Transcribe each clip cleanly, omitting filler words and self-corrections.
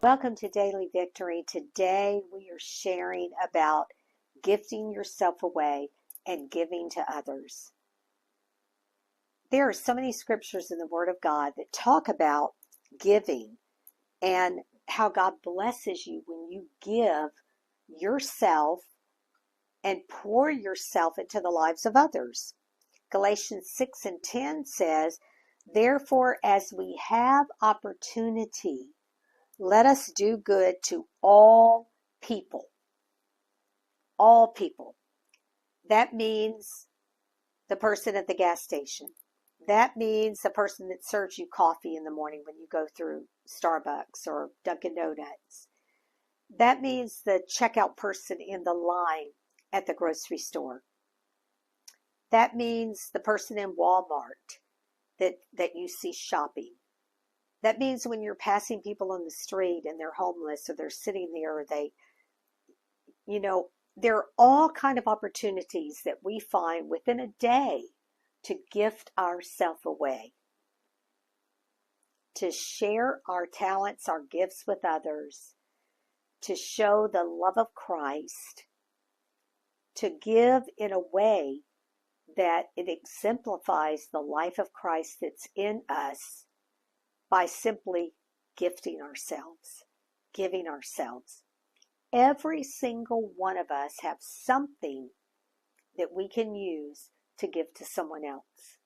Welcome to Daily Victory. Today we are sharing about gifting yourself away and giving to others. There are so many scriptures in the Word of God that talk about giving and how God blesses you when you give yourself and pour yourself into the lives of others. Galatians 6:10 says, "Therefore, as we have opportunity, let us do good to all people." All people. That means the person at the gas station. That means the person that serves you coffee in the morning when you go through Starbucks or Dunkin' Donuts. That means the checkout person in the line at the grocery store. That means the person in Walmart that you see shopping. That means when you're passing people on the street and they're homeless or they're sitting there or there are all kind of opportunities that we find within a day to gift ourselves away, to share our talents, our gifts with others, to show the love of Christ, to give in a way that it exemplifies the life of Christ that's in us by simply gifting ourselves, giving ourselves. Every single one of us have something that we can use to give to someone else.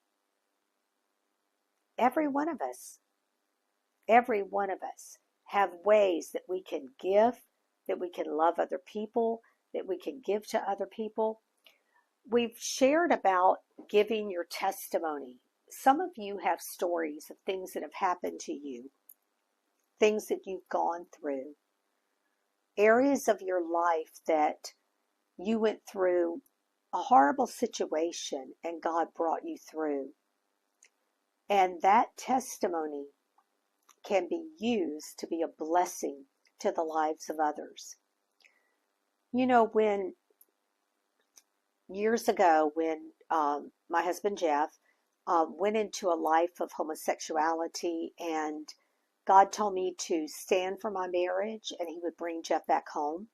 Every one of us have ways that we can give, that we can love other people, that we can give to other people. We've shared about giving your testimony. Some of you have stories of things that have happened to you, things that you've gone through, areas of your life that you went through a horrible situation and God brought you through. And that testimony can be used to be a blessing to the lives of others. When years ago, when my husband Jeff went into a life of homosexuality, and God told me to stand for my marriage and he would bring Jeff back home.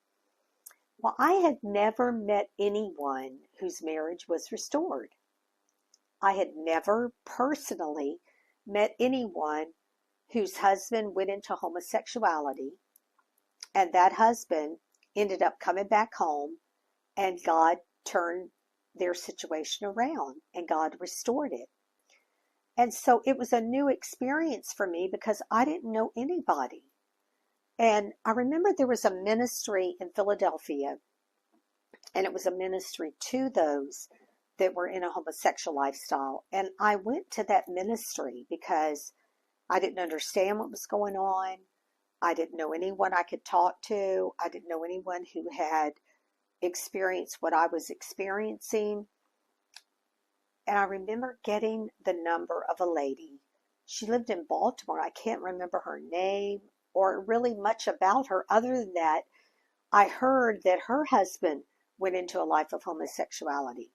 Well, I had never met anyone whose marriage was restored. I had never personally met anyone whose husband went into homosexuality and that husband ended up coming back home and God turned their situation around and God restored it. And so it was a new experience for me because I didn't know anybody. And I remember there was a ministry in Philadelphia, and it was a ministry to those that were in a homosexual lifestyle. And I went to that ministry because I didn't understand what was going on. I didn't know anyone I could talk to. I didn't know anyone who had experienced what I was experiencing. And I remember getting the number of a lady. She lived in Baltimore. I can't remember her name or really much about her other than that I heard that her husband went into a life of homosexuality.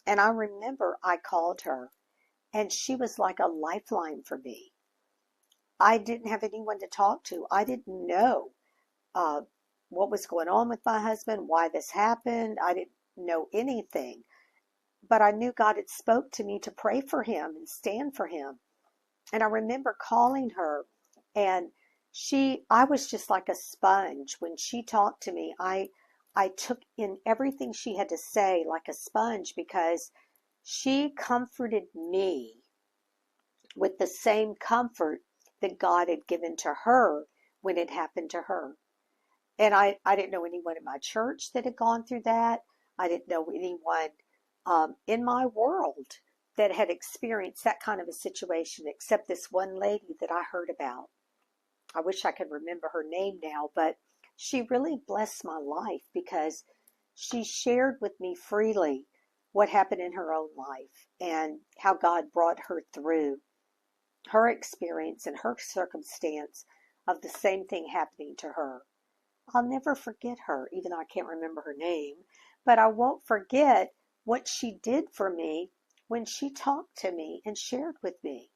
And I remember I called her and she was like a lifeline for me. I didn't have anyone to talk to. I didn't know what was going on with my husband, why this happened. I didn't know anything. But I knew God had spoke to me to pray for him and stand for him. And I remember calling her, and I was just like a sponge. When she talked to me, I took in everything she had to say like a sponge because she comforted me with the same comfort that God had given to her when it happened to her. And I didn't know anyone in my church that had gone through that. I didn't know anyone in my world that had experienced that kind of a situation except this one lady that I heard about. I wish I could remember her name now, but she really blessed my life because she shared with me freely what happened in her own life and how God brought her through her experience and her circumstance of the same thing happening to her. I'll never forget her, even though I can't remember her name, but I won't forget what she did for me when she talked to me and shared with me.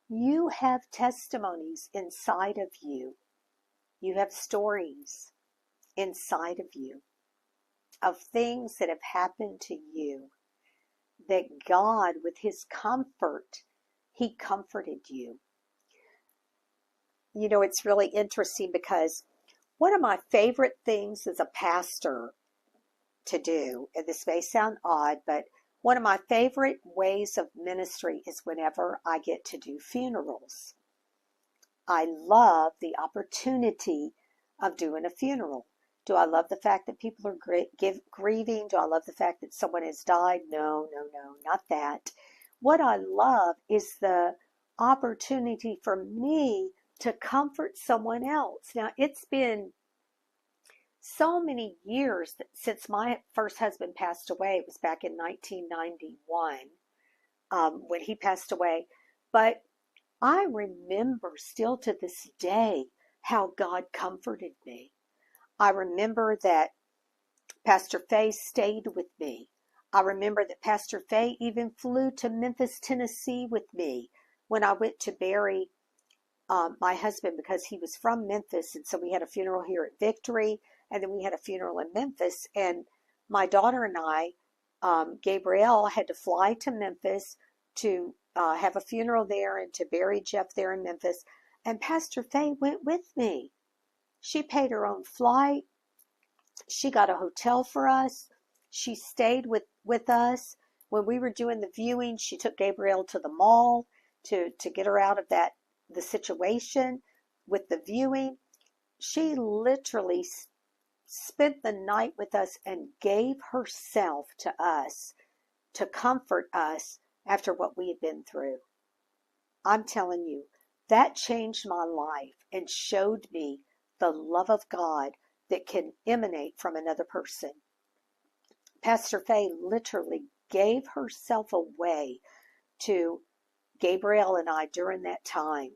You have testimonies inside of you. You have stories inside of you of things that have happened to you that God, with his comfort, he comforted you. You know, it's really interesting because one of my favorite things as a pastor to do, and this may sound odd, but one of my favorite ways of ministry is whenever I get to do funerals. I love the opportunity of doing a funeral. Do I love the fact that people are grieving? Do I love the fact that someone has died? No, no, no, not that. What I love is the opportunity for me to comfort someone else. Now, it's been so many years since my first husband passed away. It was back in 1991 when he passed away. But I remember still to this day how God comforted me. I remember that Pastor Faye stayed with me. I remember that Pastor Faye even flew to Memphis, Tennessee with me when I went to bury my husband, because he was from Memphis. And so we had a funeral here at Victory, and then we had a funeral in Memphis. And my daughter and I, Gabrielle, had to fly to Memphis to have a funeral there and to bury Jeff there in Memphis. And Pastor Faye went with me. She paid her own flight. She got a hotel for us. She stayed with us. When we were doing the viewing, she took Gabrielle to the mall to get her out of the situation with the viewing. She literally spent the night with us and gave herself to us to comfort us after what we had been through. I'm telling you, that changed my life and showed me the love of God that can emanate from another person. Pastor Faye literally gave herself away to Gabrielle and I during that time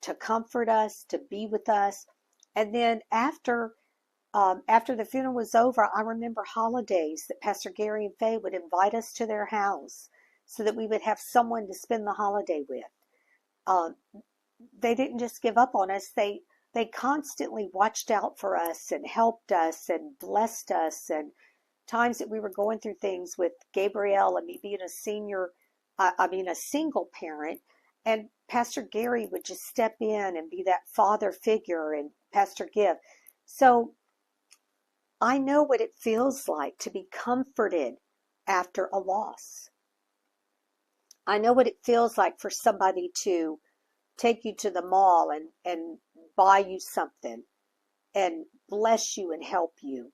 to comfort us, to be with us. And then after the funeral was over, I remember holidays that Pastor Gary and Faye would invite us to their house so that we would have someone to spend the holiday with. They didn't just give up on us. They constantly watched out for us and helped us and blessed us. And times that we were going through things with Gabrielle and me being a single parent, and Pastor Gary would just step in and be that father figure, and Pastor Give. So I know what it feels like to be comforted after a loss. I know what it feels like for somebody to take you to the mall and buy you something and bless you and help you.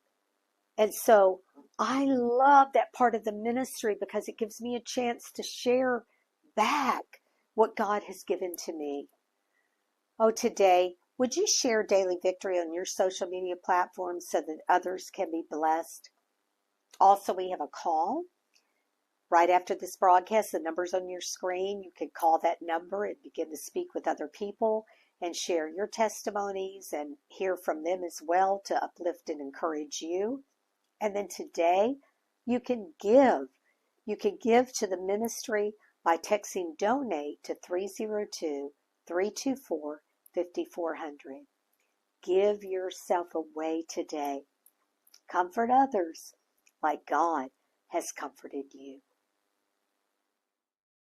And so I love that part of the ministry because it gives me a chance to share back what God has given to me. Oh, today, would you share Daily Victory on your social media platforms so that others can be blessed? Also, we have a call right after this broadcast. The number's on your screen. You can call that number and begin to speak with other people and share your testimonies and hear from them as well to uplift and encourage you. And then today, you can give. You can give to the ministry by texting donate to 302-324-5400. Give yourself away today. Comfort others like God has comforted you.